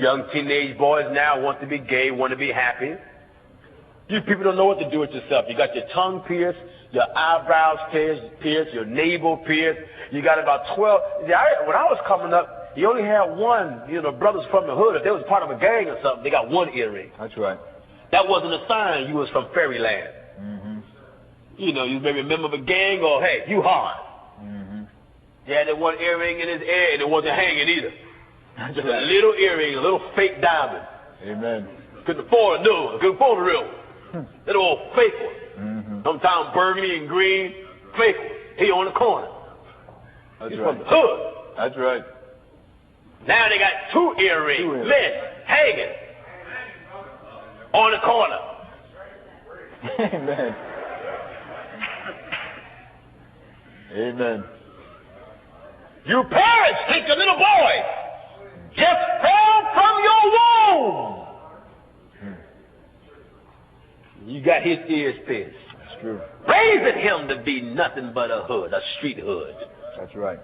Young teenage boys now want to be gay, want to be happy. You people don't know what to do with yourself. You got your tongue pierced, your eyebrows pierced, your navel pierced. You got about 12. When I was coming up, you only had one, brothers from the hood. If they was part of a gang or something, they got one earring. That's right. That wasn't a sign you was from fairyland. You may be a member of a gang or, hey, you hard. He had that one earring in his ear and it wasn't hanging either. Just a little earring, a little fake diamond. Amen. Couldn't afford a new one. Couldn't afford a real one. That old fake one. Sometimes burgundy and green, fake one. He on the corner. That's He's right. from the hood. That's right. Now they got two earrings, men, hanging on the corner. Amen. Amen. You parents think the little boy just fell from your womb. You got his ears pierced. That's true. Raising him to be nothing but a hood, a street hood. That's right.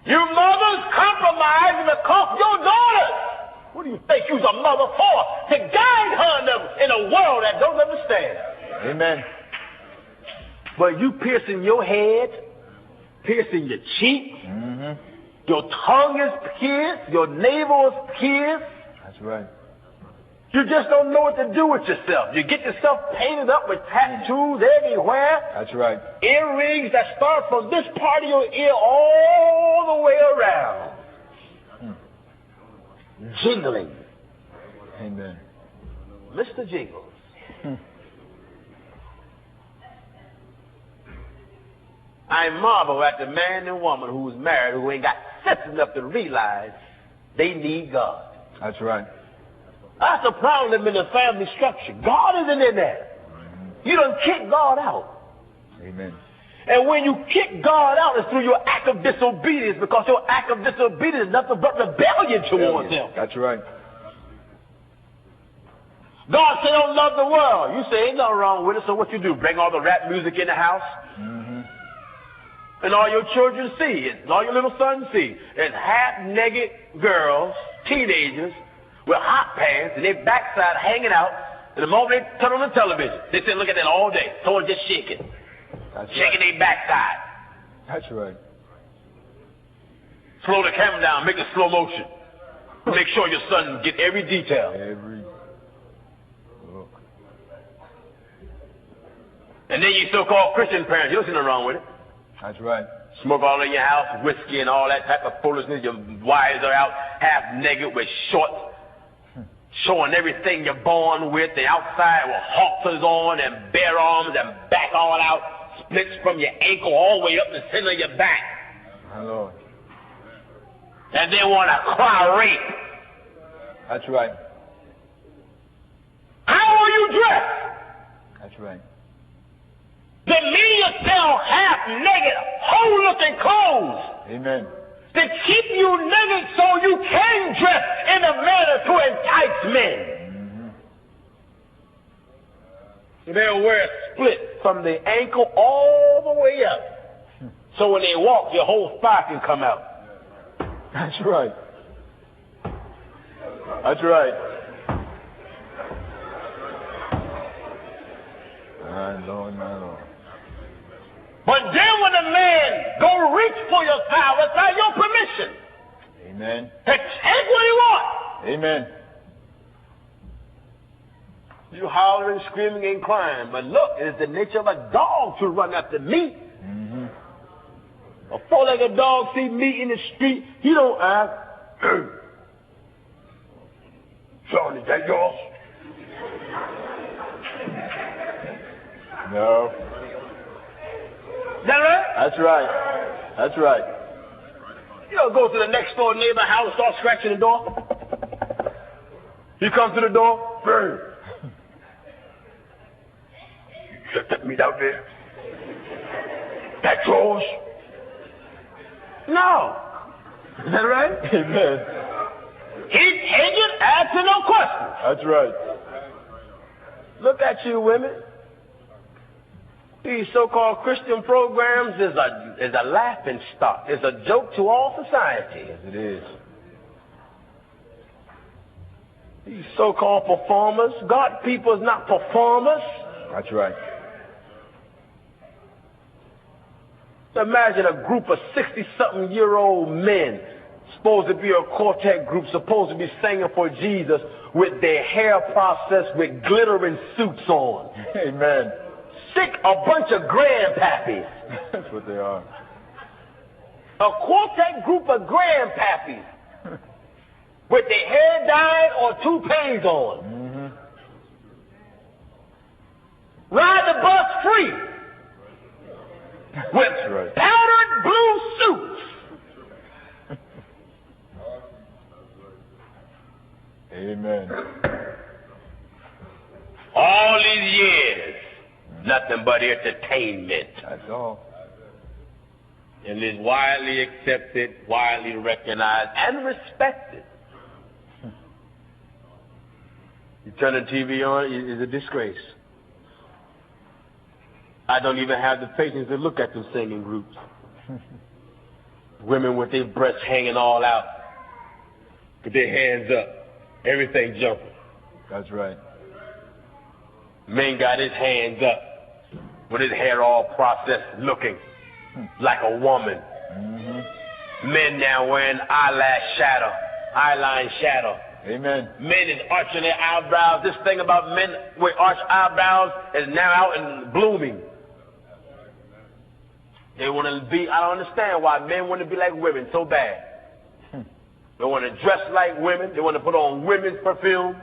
You mothers compromising to cost your daughters. What do you think you's a mother for? To guide her in a world that don't understand. Amen. But you piercing your head, piercing your cheek, your tongue is pierced, your navel is pierced. That's right. You just don't know what to do with yourself. You get yourself painted up with tattoos everywhere. That's right. Earrings that start from this part of your ear all the way around. Jingling. Amen. Mr. Jingles. I marvel at the man and woman who's married who ain't got sense enough to realize they need God. That's right. That's the problem in the family structure. God isn't in there. You done kick God out. Amen. And when you kick God out, it's through your act of disobedience, because your act of disobedience is nothing but rebellion towards Him. That's right. God said, don't love the world. You say, ain't nothing wrong with it, so what you do? Bring all the rap music in the house? And all your children see it, and all your little sons see. And half-naked girls, teenagers, with hot pants and their backside hanging out. And the moment they turn on the television, they sit and look at that all day. Someone just shaking. Shaking their backside. That's right. Slow the camera down, make it slow motion. Make sure your son get every detail. Every look. And then you so-called Christian parents, you don't see nothing wrong with it. That's right. Smoke all in your house, whiskey and all that type of foolishness. Your wives are out half naked with shorts, showing everything you're born with. The outside with halters on and bare arms and back all out, splits from your ankle all the way up the center of your back. My Lord. And they want to cry rape. That's right. How are you dressed? That's right. The media sell half-naked, whole-looking clothes. Amen. To keep you naked so you can dress in a manner to entice men. They'll wear a split from the ankle all the way up. So when they walk, your whole thigh can come out. That's right. That's right. My Lord, my Lord. But then when a man go reach for your thigh without your permission, Amen. to take what he wants, Amen. you hollering, screaming, and crying. But look, it is the nature of a dog to run after meat. A four-legged dog see meat in the street, he don't ask, Son, is that yours? No. Is that right? That's right. That's right. You don't go to the next door neighbor's house and start scratching the door. He comes to the door, burn. You set that meat out there? That's yours? No. Is that right? Amen. He take it, asking no questions. That's right. Look at you, women. These so-called Christian programs is a laughing stock. It's a joke to all society. Yes, it is. These so-called performers. God people is not performers. That's right. Imagine a group of 60-something-year-old men, supposed to be a quartet group, supposed to be singing for Jesus, with their hair processed with glittering suits on. Amen. A bunch of grandpappies. That's what they are. A quartet group of grandpappies with their hair dyed or toupees on. Mm-hmm. Ride the bus free with right. powdered blue suits. Amen. All these years, nothing but entertainment. That's all. And is widely accepted, widely recognized, and respected. You turn the TV on, it's a disgrace. I don't even have the patience to look at them singing groups. Women with their breasts hanging all out, with their hands up, everything jumping. That's right. Man got his hands up, with his hair all processed, looking like a woman. Mm-hmm. Men now wearing eyeline shadow. Amen. Men is arching their eyebrows. This thing about men with arched eyebrows is now out and blooming. They want to be, I don't understand why men want to be like women so bad. They want to dress like women. They want to put on women's perfume.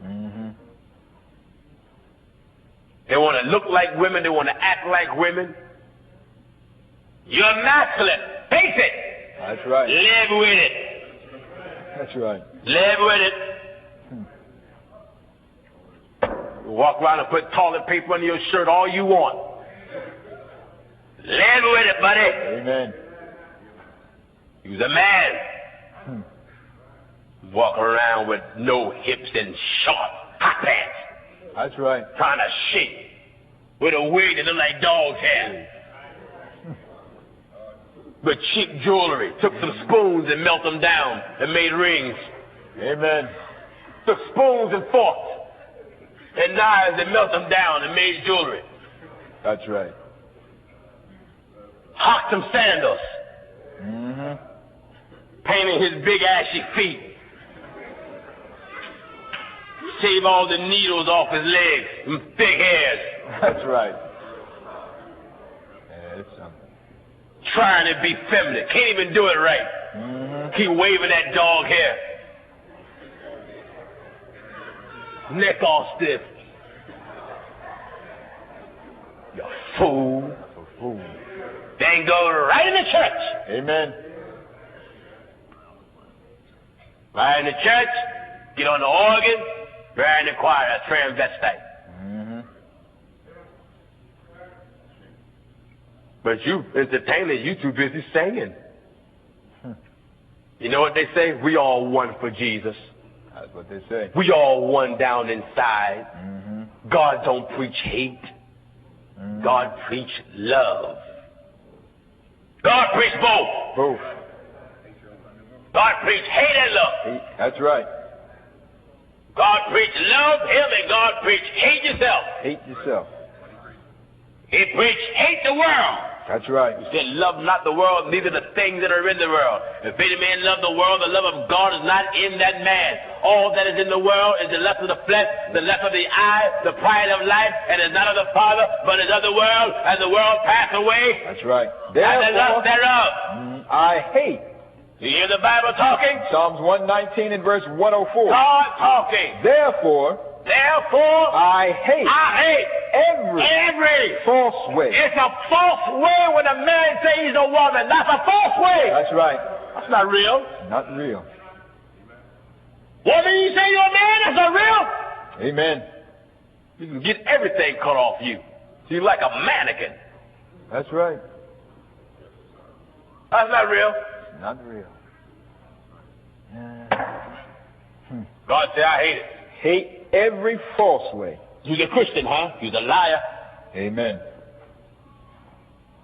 Mm-hmm. They want to look like women. They want to act like women. You're masculine. Face it. That's right. Live with it. That's right. Live with it. You walk around and put toilet paper under your shirt all you want. Live with it, buddy. Amen. You's a man. Walk around with no hips and short hot pants. That's right. Trying to shake with a wig that look like dog's hair. With cheap jewelry. Took some spoons and melt them down and made rings. Amen. Took spoons and forks and knives and melt them down and made jewelry. That's right. Hocked some sandals. Mm-hmm. Painted his big ashy feet. Shave all the needles off his legs and big hairs. That's right. Yeah, it's something. Trying to be feminine. Can't even do it right. Mm-hmm. Keep waving that dog hair. Neck all stiff. You fool. A fool. Then go right in the church. Amen. Right in the church, get on the organ, right in the choir, a transvestite. Mm-hmm. But you entertaining, you too busy singing. You know what they say? We all one for Jesus. That's what they say. We all one down inside. Mm-hmm. God don't preach hate. Mm-hmm. God preach love. God preach both. Both. God preach hate and love. That's right. God preach love him and God preach hate yourself. Hate yourself. He preached hate the world. That's right. He said, love not the world, neither the things that are in the world. If any man love the world, the love of God is not in that man. All that is in the world is the lust of the flesh, the lust of the eye, the pride of life, and is not of the Father, but is of the world, and the world pass away. That's right. And the lust thereof. I hate. You hear the Bible talking? Psalms 119 and verse 104. God talking. Therefore, I hate every false way. It's a false way when a man says he's a woman. That's a false way. That's right. That's not real. Not real. Woman, you say you're a man, that's not real. Amen. You can get everything cut off you. So you're like a mannequin. That's right. That's not real. Not real. God said, I hate it. Hate every false way. You're a Christian, huh? You're a liar. Amen.